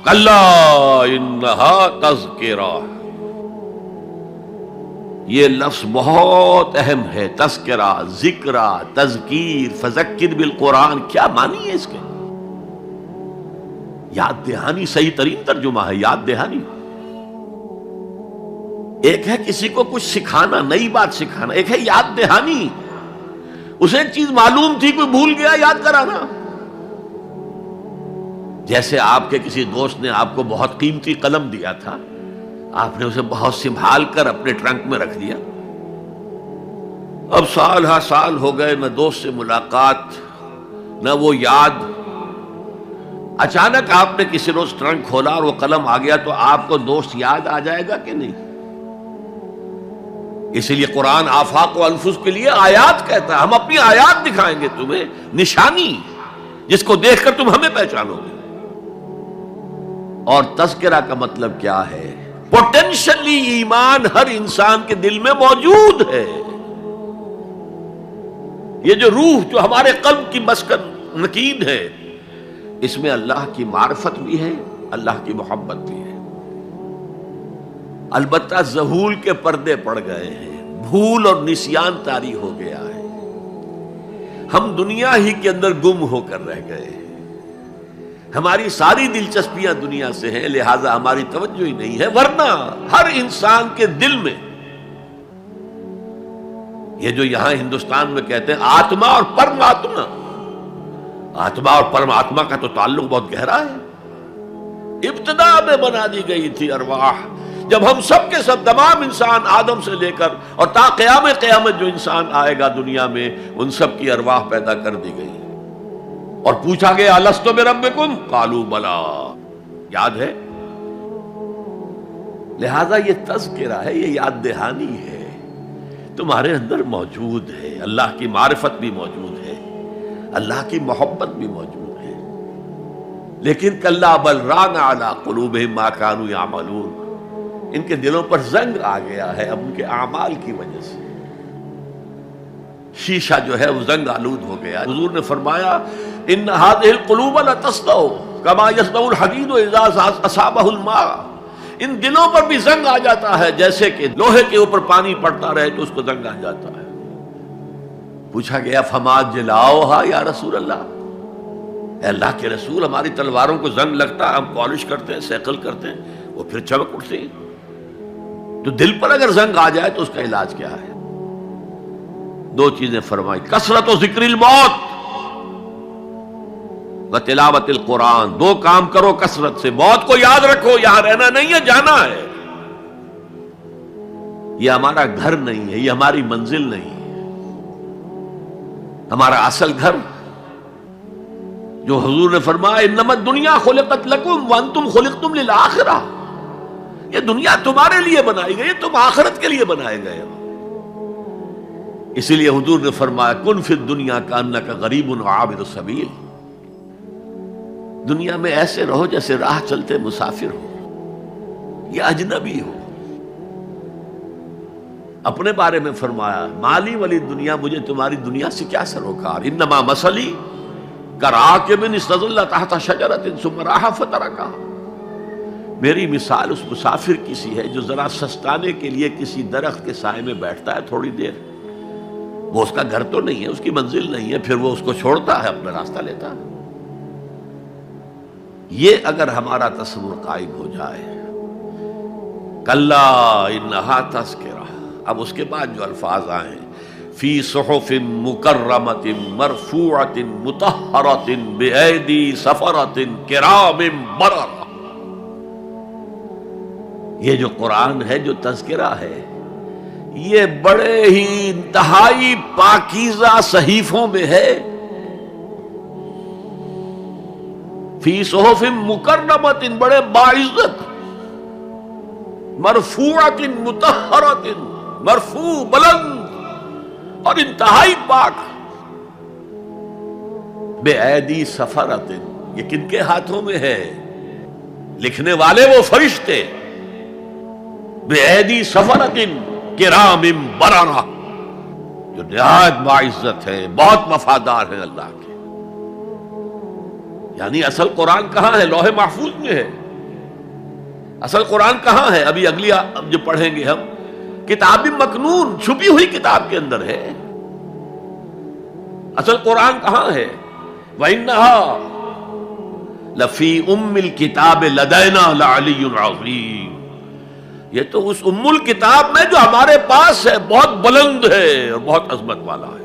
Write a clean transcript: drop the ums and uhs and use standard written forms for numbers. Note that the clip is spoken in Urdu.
کلا انہا تذکرہ، یہ لفظ بہت اہم ہے. تذکرہ، ذکرہ، تذکیر، فذکر بالقرآن، کیا معنی ہے اس کے؟ یاد دہانی صحیح ترین ترجمہ ہے، یاد دہانی. ایک ہے کسی کو کچھ سکھانا، نئی بات سکھانا، ایک ہے یاد دہانی. اسے ایک چیز معلوم تھی، کوئی بھول گیا، یاد کرانا. جیسے آپ کے کسی دوست نے آپ کو بہت قیمتی قلم دیا تھا، آپ نے اسے بہت سنبھال کر اپنے ٹرنک میں رکھ دیا. اب سال ہا سال ہو گئے، نہ دوست سے ملاقات، نہ وہ یاد. اچانک آپ نے کسی روز ٹرنک کھولا اور وہ قلم آ گیا، تو آپ کو دوست یاد آ جائے گا کہ نہیں؟ اسی لیے قرآن آفاق و انفس کے لیے آیات کہتا ہے. ہم اپنی آیات دکھائیں گے تمہیں، نشانی جس کو دیکھ کر تم ہمیں پہچانو گے. اور تذکرہ کا مطلب کیا ہے؟ پوٹینشلی ایمان ہر انسان کے دل میں موجود ہے. یہ جو روح جو ہمارے قلب کی مسکن نکید ہے، اس میں اللہ کی معرفت بھی ہے، اللہ کی محبت بھی ہے. البتہ ذہول کے پردے پڑ گئے ہیں، بھول اور نسیان طاری ہو گیا ہے. ہم دنیا ہی کے اندر گم ہو کر رہ گئے ہیں. ہماری ساری دلچسپیاں دنیا سے ہیں، لہذا ہماری توجہ ہی نہیں ہے. ورنہ ہر انسان کے دل میں یہ جو یہاں ہندوستان میں کہتے ہیں آتما اور پرماتما، آتما اور پرماتما کا تو تعلق بہت گہرا ہے. ابتدا میں بنا دی گئی تھی ارواح، جب ہم سب کے سب تمام انسان آدم سے لے کر اور تا قیامت جو انسان آئے گا دنیا میں، ان سب کی ارواح پیدا کر دی گئی. اور پوچھا گیا الست بربکم قالوا بلا، یاد ہے؟ لہذا یہ تذکرہ ہے، یہ یاد دہانی ہے، تمہارے اندر موجود ہے. اللہ کی معرفت بھی موجود ہے، اللہ کی محبت بھی موجود ہے. لیکن کلا بل ران علی قلوبہم ما کانوا یعملون، ان کے دلوں پر زنگ آ گیا ہے اب ان کے اعمال کی وجہ سے. شیشہ جو ہے وہ زنگ آلود ہو گیا. حضور نے فرمایا ان هذه القلوب لتصدع كما يصدع الحديد اذا اصابه الماء، ان دلوں پر بھی زنگ آ جاتا ہے جیسے کہ لوہے کے اوپر پانی پڑتا رہے تو اس کو زنگ آ جاتا ہے. پوچھا گیا فما جلاؤها یا رسول اللہ، اے اللہ کے رسول ہماری تلواروں کو زنگ لگتا ہے، ہم پالش کرتے ہیں، سیکل کرتے ہیں، وہ پھر چمک اٹھتے ہیں. تو دل پر اگر زنگ آ جائے تو اس کا علاج کیا ہے؟ دو چیزیں فرمائی، کثرت و ذکر الموت و تلاوت القرآن. دو کام کرو کثرت سے، موت کو یاد رکھو، یہاں رہنا نہیں ہے، جانا ہے. یہ ہمارا گھر نہیں ہے، یہ ہماری منزل نہیں ہے. ہمارا اصل گھر جو حضور نے فرمایا انما الدنیا خلقت لکم وانتم خلقتم للآخرہ، یہ دنیا تمہارے لیے بنائی گئی، تم آخرت کے لیے بنائے گئے ہو. اسی لیے حضور نے فرمایا کن فی الدنیا کانک غریب عابر السبیل، دنیا میں ایسے رہو جیسے راہ چلتے مسافر ہو یا اجنبی ہو. اپنے بارے میں فرمایا مالی ولی دنیا، مجھے تمہاری دنیا سے کیا سروکار، انما مثلی کراکب استظل تحت شجرۃ ثم راح فترکها، میری مثال اس مسافر کی سی ہے جو ذرا سستانے کے لیے کسی درخت کے سائے میں بیٹھتا ہے تھوڑی دیر. وہ اس کا گھر تو نہیں ہے، اس کی منزل نہیں ہے، پھر وہ اس کو چھوڑتا ہے، اپنا راستہ لیتا ہے. یہ اگر ہمارا تصور قائم ہو جائے، کلا انہا تذکرہ. اب اس کے بعد جو الفاظ آئے فی صحف مکرمۃ مرفوعۃ مطہرۃ بایدی سفرۃ کرام بررہ، یہ جو قرآن ہے، جو تذکرہ ہے، یہ بڑے ہی انتہائی پاکیزہ صحیفوں میں ہے. فی صحف مکرمۃ، بڑے باعزت، مرفوعۃ مطہرۃ، مرفوع بلند اور انتہائی پاک. بے ایدی سفرۃ، یہ کن کے ہاتھوں میں ہے؟ لکھنے والے وہ فرشتے. بے ایدی سفرۃ کرام بررہ، جو نہایت باعزت ہے، بہت وفادار ہیں اللہ کے. یعنی اصل قرآن کہاں ہے؟ لوح محفوظ میں ہے. اصل قرآن کہاں ہے؟ ابھی اگلی جو پڑھیں گے ہم، کتاب مکنون، چھپی ہوئی کتاب کے اندر ہے۔ اصل قرآن کہاں ہے؟ وَإِنَّهَا لَفِي أُمِّ الْكِتَابِ لَدَيْنَا لَعَلِيٌّ عَظِيمٌ، یہ تو اس ام الکتاب میں جو ہمارے پاس ہے، بہت بلند ہے اور بہت عظمت والا ہے۔